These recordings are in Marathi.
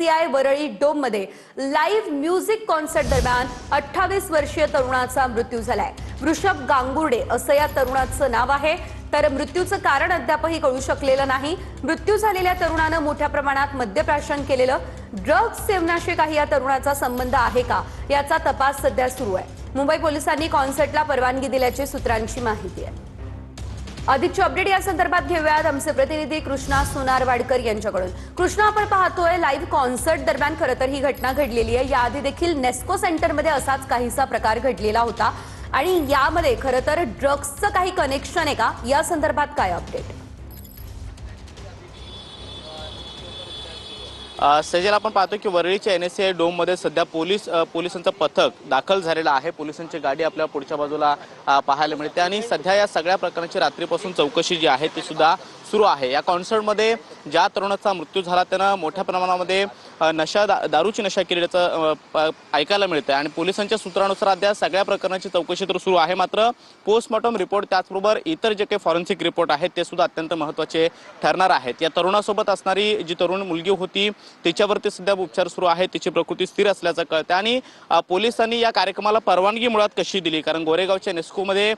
NSCI वरळी डोम मध्ये लाईव्ह म्युझिक कॉन्सर्ट दरम्यान 28 वर्षीय तरुणाचा मृत्यू झालाय। वृषभ गांगुर्डे असं या तरुणाचं नाव आहे, तर मृत्यूचं कारण अद्यापही कळू शकलेलं नाही। मृत्यू झालेल्या तरुणानं मोठ्या प्रमाणात मद्यप्राशन केलेलं, ड्रग्ज सेवनाशी काही या तरुणाचा संबंध आहे का याचा तपास सध्या सुरू आहे। मुंबई पोलिसांनी कॉन्सर्टला परवानगी दिल्याची सूत्रांची माहिती आहे। अधिकची अपडेट या संदर्भात घेऊयात आमचे प्रतिनिधी कृष्णा सोनारवाडकर यांच्याकडून। कृष्णा, आपण पाहतोय लाईव्ह कॉन्सर्ट दरम्यान खरं तर ही घटना घडलेली आहे। याआधी देखील नेस्को सेंटरमध्ये असाच काहीसा प्रकार घडलेला होता आणि यामध्ये खरं तर ड्रग्जचं काही कनेक्शन आहे का, या संदर्भात काय अपडेट? सजेल, आपण पाहतो की वरळीच्या NSCI डोम मध्ये सध्या पोलिसांचं पथक दाखल झालेलं आहे। पोलिसांची गाडी आपल्या पुढच्या बाजूला पाहायला मिळते आणि सध्या या सगळ्या प्रकरणाची रात्रीपासून चौकशी जी आहे ती सुद्धा सुरू आहे। या कॉन्सर्टमध्ये ज्या तरुणाचा मृत्यू झाला त्यानं मोठ्या प्रमाणामध्ये दारूची नशा केल्याचं ऐकायला मिळतं आणि पोलिसांच्या सूत्रानुसार अद्याप सगळ्या प्रकरणाची चौकशी तर सुरू आहे। मात्र पोस्टमॉर्टम रिपोर्ट त्याचबरोबर इतर जे काही फॉरेन्सिक रिपोर्ट आहेत ते सुद्धा अत्यंत महत्त्वाचे ठरणार आहेत। या तरुणासोबत असणारी जी तरुण मुलगी होती तिच्यावरती सध्या उपचार सुरू आहेत, तिची प्रकृती स्थिर असल्याचं कळतं आणि पोलिसांनी या कार्यक्रमाला परवानगी मुळात कशी दिली, कारण गोरेगावच्या नेस्कोमध्ये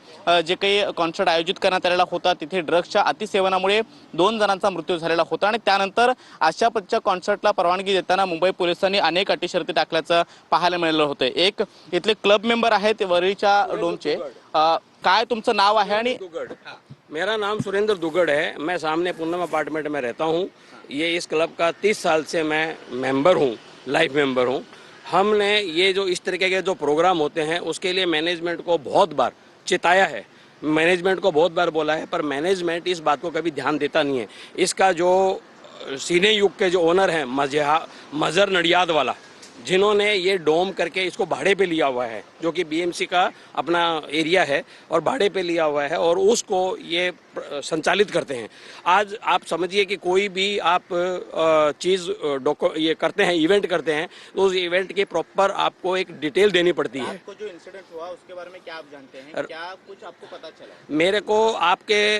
जे काही कॉन्सर्ट आयोजित करण्यात आलेला होता तिथे ड्रग्सच्या अतिसेवनामुळे 2 जणांचा मृत्यू झालेला होता आणि त्यानंतर अशा पद्धतीच्या कॉन्सर्टला परवानगी देताना मुंबई पोलिसांनी अनेक अटी शर्ती टाकल्याचं पाहायला मिळालं होतं। एक इथले क्लब मेंबर आहेत वरळीच्या डोमचे, काय तुमचं नाव आहे? आणि मेरा नाम सुरेंद्र दुगड़ है। मैं सामने पूनम अपार्टमेंट में रहता हूँ। ये इस क्लब का 30 साल से मैं मेंबर हूँ, लाइफ मेंबर हूँ। हमने ये जो इस तरीके के जो प्रोग्राम होते हैं उसके लिए मैनेजमेंट को बहुत बार चिताया है, मैनेजमेंट को बहुत बार बोला है, पर मैनेजमेंट इस बात को कभी ध्यान देता नहीं है। इसका जो सीने युग के जो ओनर हैं मजहर नडियाद वाला, जिन्होंने ये डोम करके इसको भाड़े पे लिया हुआ है, जो कि BMC का अपना एरिया है और भाड़े पे लिया हुआ है और उसको ये संचालित करते हैं। आज आप समझिए कि कोई भी आप चीज़ ये करते हैं, इवेंट करते हैं, तो उस इवेंट के प्रॉपर आपको एक डिटेल देनी पड़ती है। आपको जो इंसिडेंट हुआ उसके बारे में क्या आप जानते हैं, क्या कुछ आपको पता चला? मेरे को आपके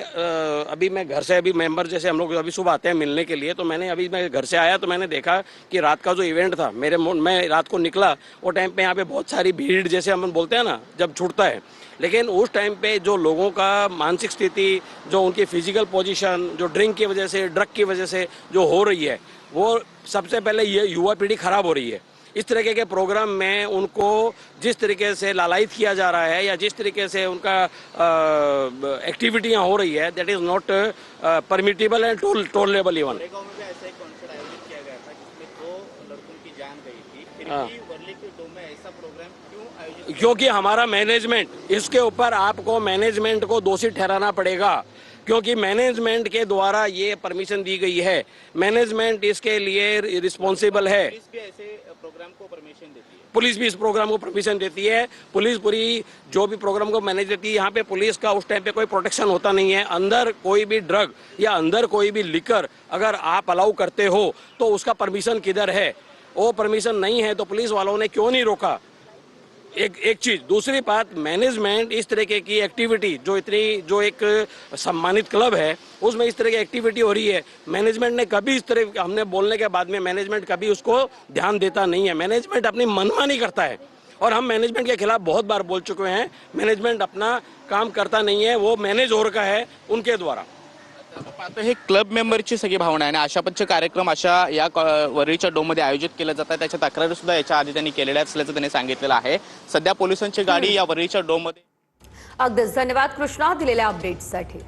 अभी मैं घर से, अभी मेंबर जैसे हम लोग अभी सुबह आते हैं मिलने के लिए, तो मैं घर से आया तो मैंने देखा कि रात का जो इवेंट था, मैं रात को निकला वो टाइम पे यहाँ पे बहुत सारी भीड़, जैसे हम बोलते हैं ना, जब छूटता है, लेकिन उस टाइम पे जो लोगों का मानसिक स्थिति, जो उनकी फिजिकल पोजीशन, जो ड्रिंक की वजह से, ड्रग की वजह से जो हो रही है, वो सबसे पहले ये युवा पीढ़ी खराब हो रही है। इस तरीके के प्रोग्राम में उनको जिस तरीके से लालायित किया जा रहा है या जिस तरीके से उनका एक्टिविटियाँ हो रही है, that is not permittable end tolerable even. क्योंकि हमारा मैनेजमेंट, इसके ऊपर आपको मैनेजमेंट को दोषी ठहराना पड़ेगा, क्योंकि मैनेजमेंट के द्वारा ये परमिशन दी गई है। मैनेजमेंट इसके लिए रिस्पॉन्सिबल है। पुलिस भी ऐसे प्रोग्राम को परमिशन देती है, पुलिस भी इस प्रोग्राम को परमिशन देती है। पुलिस पूरी जो भी प्रोग्राम को मैनेज देती है, यहाँ पे पुलिस का उस टाइम पे कोई प्रोटेक्शन होता नहीं है। अंदर कोई भी ड्रग या अंदर कोई भी लिकर अगर आप अलाउ करते हो तो उसका परमिशन किधर है? वो परमिशन नहीं है तो पुलिस वालों ने क्यों नहीं रोका? एक चीज। दूसरी बात, मैनेजमेंट इस तरीके की एक्टिविटी जो एक सम्मानित क्लब है उसमें इस तरह की एक्टिविटी हो रही है, मैनेजमेंट ने कभी इस तरह, हमने बोलने के बाद में मैनेजमेंट कभी उसको ध्यान देता नहीं है। मैनेजमेंट अपनी मनमानी करता है और हम मैनेजमेंट के खिलाफ बहुत बार बोल चुके हैं। मैनेजमेंट अपना काम करता नहीं है, वो मैनेज हो रखा है उनके द्वारा। पाहतो हे क्लब मेंबरची सगळी भावना आहे आणि अशा पद्धतीचे कार्यक्रम अशा या वरळीच्या डोममध्ये आयोजित केले जातात। त्याच्या तक्रारी सुद्धा याच्या आधी त्यांनी केलेल्या असल्याचं त्यांनी सांगितलेलं आहे। सध्या पोलिसांची गाडी या वरळीच्या डोममध्ये। अगदीच धन्यवाद कृष्णा दिलेल्या अपडेट्ससाठी।